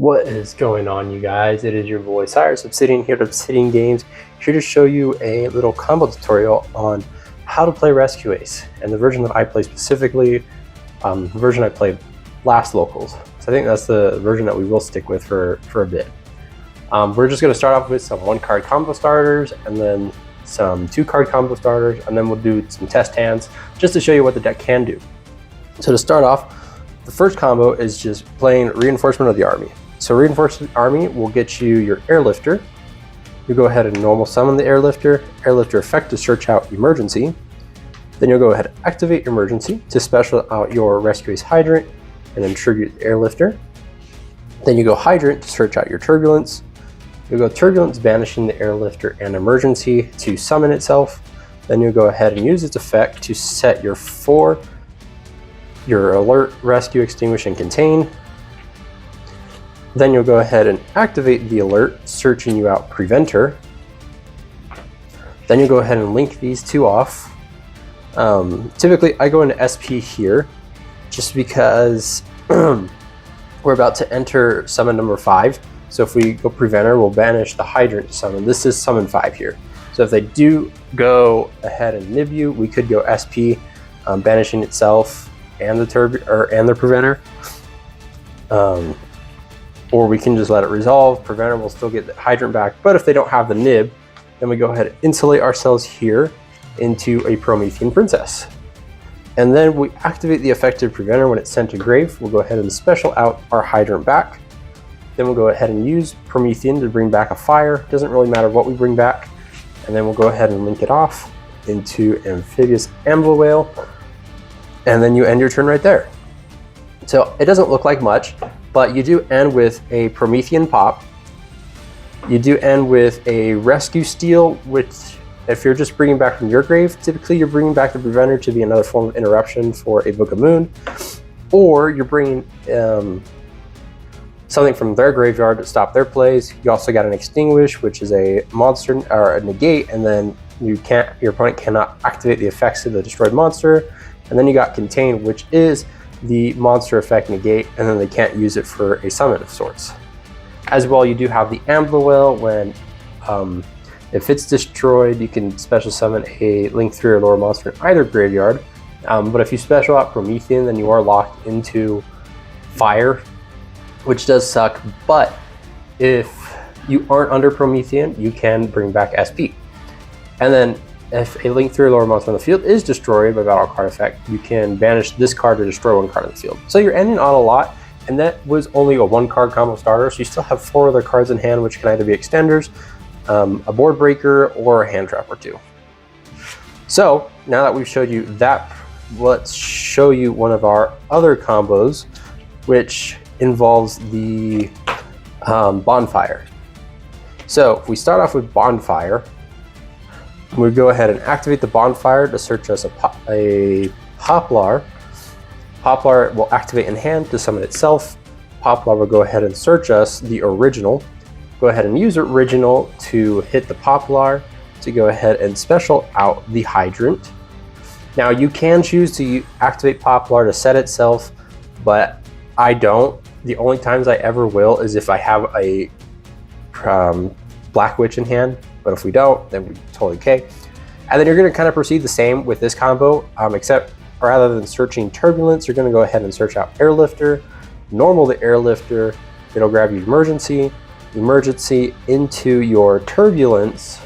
What is going on, you guys? It is your boy Cyrus Obsidian here at Obsidian Games, here to show you a little combo tutorial on how to play RescueACE, and the version that I play specifically, the version I played last locals. So I think that's the version that we will stick with for a bit. We're just going to start off with some 1-card combo starters, and then some 2-card combo starters, and then we'll do some test hands just to show you what the deck can do. So to start off, the first combo is just playing Reinforcement of the Army. So Reinforcement Army will get you your Airlifter. You go ahead and normal summon the Airlifter. Airlifter effect to search out Emergency. Then you'll go ahead and activate Emergency to special out your RescueACE Hydrant and then trigger the Airlifter. Then you go Hydrant to search out your Turbulence. You'll go Turbulence, banishing the Airlifter and Emergency to summon itself. Then you'll go ahead and use its effect to set your Alert, Rescue, Extinguish, and Contain. Then you'll go ahead and activate the Alert, searching you out Preventer. Then you'll go ahead and link these two off. Typically I go into SP here just because we're about to enter summon number 5. So if we go Preventer, we'll banish the Hydrant to summon. This is summon 5 here. So if they do go ahead and nib you, we could go SP, banishing itself and the Preventer. Or we can just let it resolve. Preventer will still get the Hydrant back, but if they don't have the nib, then we go ahead and insulate ourselves here into a Promethean Princess. And then we activate the effective Preventer when it's sent to grave. We'll go ahead and special out our Hydrant back. Then we'll go ahead and use Promethean to bring back a fire. Doesn't really matter what we bring back. And then we'll go ahead and link it off into Amphibious Amber Whale. And then you end your turn right there. So it doesn't look like much, but you do end with a Promethean Pop. You do end with a Rescue Steal, which if you're just bringing back from your grave, typically you're bringing back the Preventer to be another form of interruption for a Book of Moon, or you're bringing something from their graveyard to stop their plays. You also got an Extinguish, which is a monster or a negate, and then your opponent cannot activate the effects of the destroyed monster. And then you got Contain, which is the monster effect negate, and then they can't use it for a summon of sorts. As well, you do have the Amber Whale. When if it's destroyed, you can special summon a Link 3 or lower monster in either graveyard. But if you special out Promethean, then you are locked into fire, which does suck. But if you aren't under Promethean, you can bring back SP. And then if a Link 3 or lower monster on the field is destroyed by battle card effect, you can banish this card to destroy 1 card on the field. So you're ending on a lot, and that was only a 1-card combo starter, so you still have 4 other cards in hand, which can either be extenders, a board breaker, or a hand trap or 2. So now that we've showed you that, let's show you one of our other combos, which involves the Bonfire. So if we start off with Bonfire, we go ahead and activate the Bonfire to search us a Poplar. Poplar will activate in hand to summon itself. Poplar will go ahead and search us the Original. Go ahead and use Original to hit the Poplar to go ahead and special out the Hydrant. Now you can choose to activate Poplar to set itself, but I don't. The only times I ever will is if I have a Black Witch in hand. But if we don't, then we're totally okay. And then you're going to kind of proceed the same with this combo, except rather than searching Turbulence, you're going to go ahead and search out Airlifter, normal the Airlifter, it'll grab you Emergency into your Turbulence,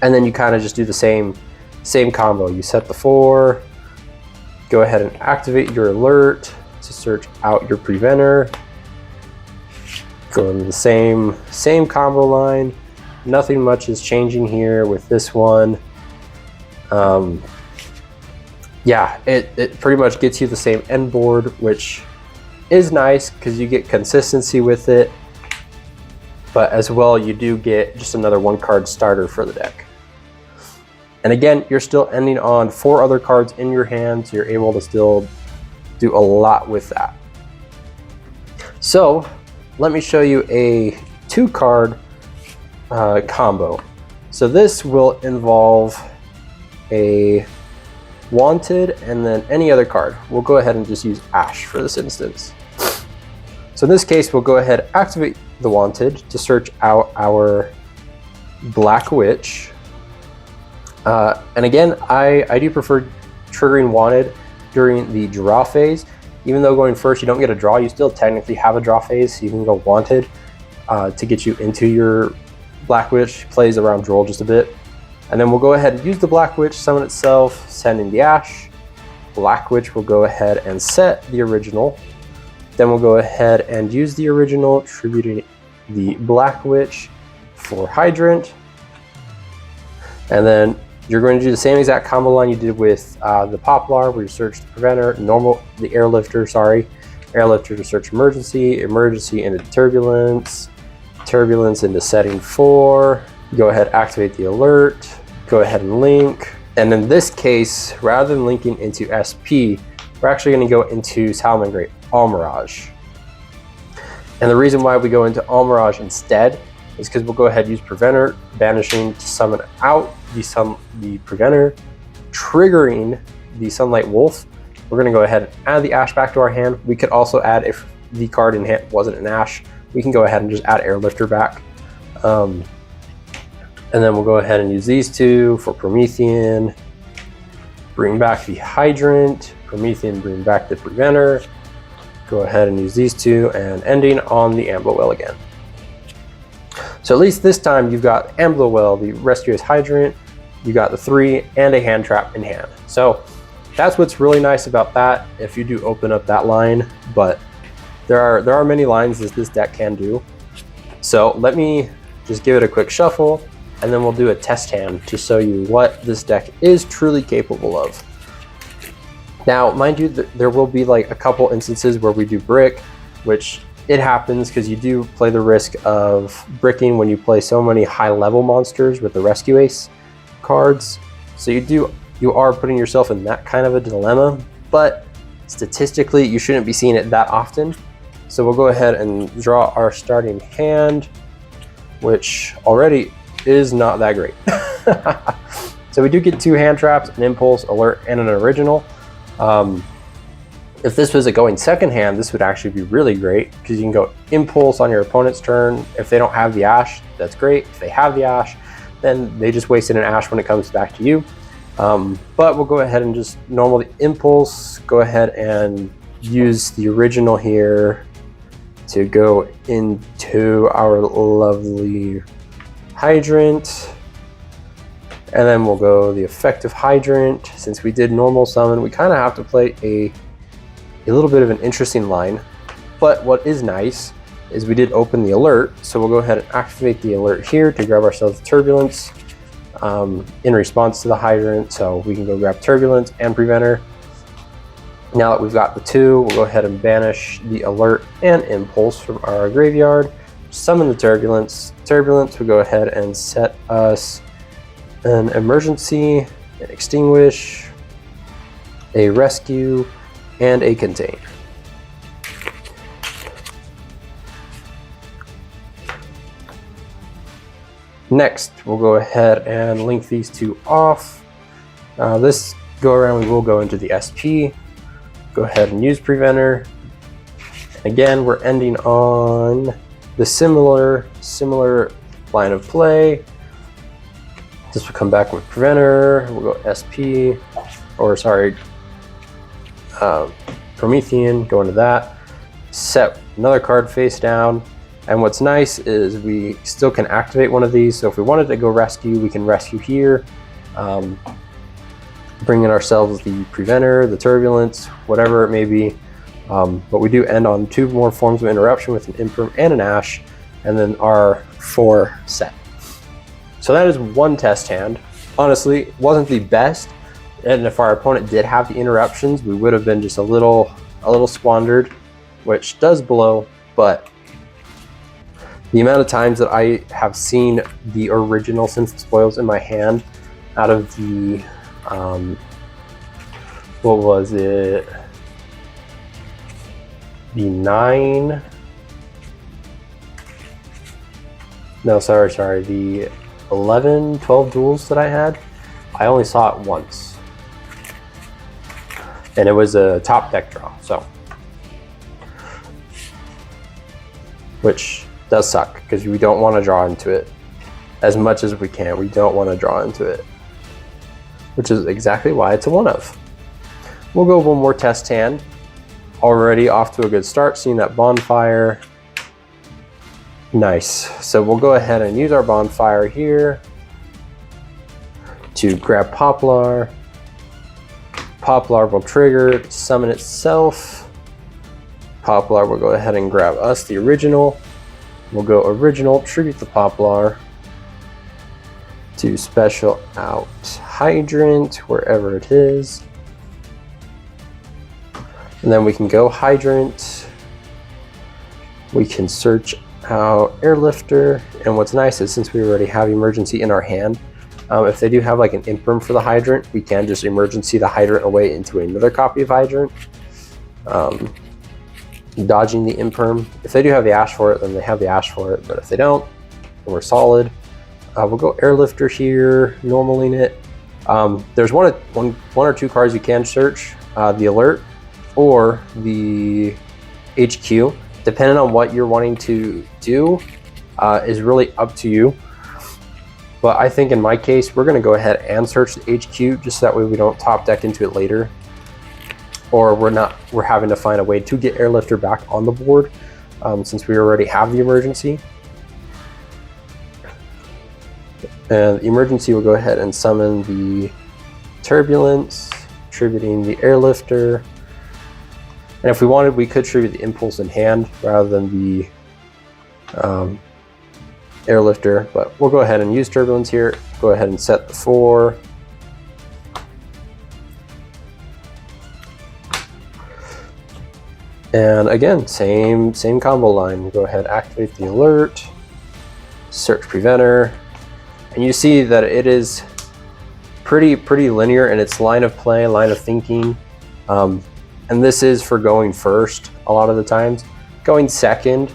and then you kind of just do the same combo. You set the 4, go ahead and activate your Alert to search out your Preventer, go into the same combo line. Nothing much is changing here with this one. Yeah, it pretty much gets you the same end board, which is nice because you get consistency with it. But as well, you do get just another 1-card starter for the deck. And again, you're still ending on 4 other cards in your hand, so you're able to still do a lot with that. So let me show you a 2-card combo. So this will involve a Wanted and then any other card. We'll go ahead and just use Ash for this instance. So So in this case, we'll go ahead and activate the wanted to search out our Black Witch. And again, I do prefer triggering wanted during the draw phase. Even though going first you don't get a draw, you still technically have a draw phase, so you can go wanted to get you into your Black Witch. Plays around Droll just a bit. And then we'll go ahead and use the Black Witch, summon itself, send in the Ash. Black Witch will go ahead and set the original. Then we'll go ahead and use the original, tributing the Black Witch for Hydrant. And then you're going to do the same exact combo line you did with the Poplar, where you search the Preventer, the Airlifter, Airlifter to search Emergency, Emergency into Turbulence, Turbulence into Setting 4. Go ahead, activate the alert, go ahead and link. And in this case, rather than linking into SP, we're actually going to go into Salamangreat Almirage. And the reason why we go into Almirage instead is because we'll go ahead and use Preventer, banishing to summon out the Preventer, triggering the Sunlight Wolf. We're going to go ahead and add the Ash back to our hand. We could also add, if the card in hand wasn't an Ash, we can go ahead and just add Airlifter back. And then we'll go ahead and use these two for Promethean. Bring back the Hydrant. Promethean, bring back the Preventer. Go ahead and use these two, and ending on the Amblowell again. So at least this time you've got Amblowell, the RescueACE Hydrant, you got the 3, and a hand trap in hand. So that's what's really nice about that, if you do open up that line. But there are many lines that this deck can do. So let me just give it a quick shuffle, and then we'll do a test hand to show you what this deck is truly capable of. Now, mind you, there will be like a couple instances where we do brick, which it happens because you do play the risk of bricking when you play so many high-level monsters with the RescueACE cards. So you are putting yourself in that kind of a dilemma, but statistically, you shouldn't be seeing it that often. So we'll go ahead and draw our starting hand, which already is not that great. So we do get 2 hand traps, an Impulse, Alert, and an Original. If this was a going second hand, this would actually be really great because you can go Impulse on your opponent's turn. If they don't have the Ash, that's great. If they have the Ash, then they just wasted an Ash when it comes back to you. But we'll go ahead and just normally Impulse, go ahead and use the Original here to go into our lovely Hydrant. And then we'll go the effective Hydrant. Since we did normal summon, we kind of have to play a little bit of an interesting line. But what is nice is we did open the alert, so we'll go ahead and activate the alert here to grab ourselves Turbulence in response to the Hydrant. So we can go grab Turbulence and Preventer. Now that we've got the 2, we'll go ahead and banish the alert and Impulse from our graveyard. Summon the Turbulence. Turbulence will go ahead and set us an Emergency, an Extinguish, a Rescue, and a Contain. Next, we'll go ahead and link these 2 off. This go around, we will go into the SP. Go ahead and use Preventer. Again, we're ending on the similar line of play. This will come back with Preventer. We'll go SP, or sorry, Promethean, go into that. Set another card face down. And what's nice is we still can activate one of these. So if we wanted to go rescue, we can rescue here. Bring in ourselves the Preventer, the Turbulence, whatever it may be. But we do end on 2 more forms of interruption with an Imperm and an Ash, and then our 4 set. So that is 1 test hand. Honestly, it wasn't the best, and if our opponent did have the interruptions, we would have been just a little squandered, which does blow. But the amount of times that I have seen the original Synth Spoils in my hand out of the what was it? The 9? No, sorry. The 11, 12 duels that I had, I only saw it once. And it was a top deck draw, so. which does suck because we don't want to draw into it as much as we can. We don't want to draw into it, which is exactly why it's a 1-of. We'll go one more test hand. Already off to a good start, seeing that bonfire. Nice. So we'll go ahead and use our bonfire here to grab Poplar. Poplar will trigger, summon itself. Poplar will go ahead and grab us, the original. We'll go original, tribute the Poplar to special out Hydrant, wherever it is. And then we can go Hydrant. We can search out Airlifter. And what's nice is since we already have Emergency in our hand, if they do have like an imperm for the Hydrant, we can just Emergency the Hydrant away into another copy of Hydrant. Dodging the imperm. If they do have the Ash for it, then they have the Ash for it. But if they don't, then we're solid. We'll go Airlifter here, normaling it. There's one or two cards you can search, the Alert or the HQ. Depending on what you're wanting to do is really up to you. But I think in my case, we're going to go ahead and search the HQ just so that way we don't top deck into it later. Or we're having to find a way to get Airlifter back on the board since we already have the Emergency. And the Emergency will go ahead and summon the Turbulence, tributing the Airlifter. And if we wanted, we could tribute the Impulse in hand rather than the Airlifter, but we'll go ahead and use Turbulence here. Go ahead and set the 4. And again, same combo line. We'll go ahead, activate the Alert, search Preventer, and you see that it is pretty linear in its line of play, line of thinking. And this is for going first a lot of the times. Going second,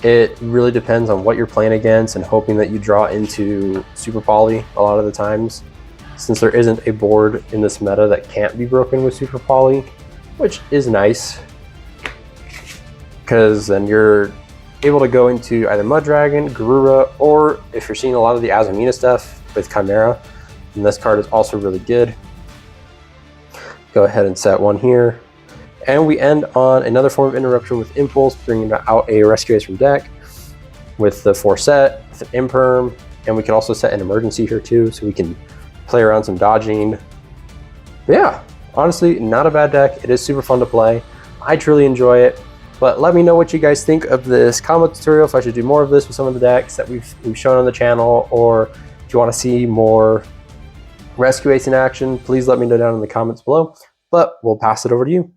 it really depends on what you're playing against and hoping that you draw into Super Poly a lot of the times, since there isn't a board in this meta that can't be broken with Super Poly, which is nice, because then you're able to go into either Mud Dragon, Garura, or if you're seeing a lot of the Azumina stuff with Chimera, then this card is also really good. Go ahead and set 1 here. And we end on another form of interruption with Impulse, bringing out a RescueACE from deck with the 4 set, with an Imperm, and we can also set an Emergency here too, so we can play around some dodging. But yeah, honestly, not a bad deck. It is super fun to play. I truly enjoy it. But let me know what you guys think of this combo tutorial, if I should do more of this with some of the decks that we've shown on the channel, or if you want to see more RescueACE in action, please let me know down in the comments below. But we'll pass it over to you.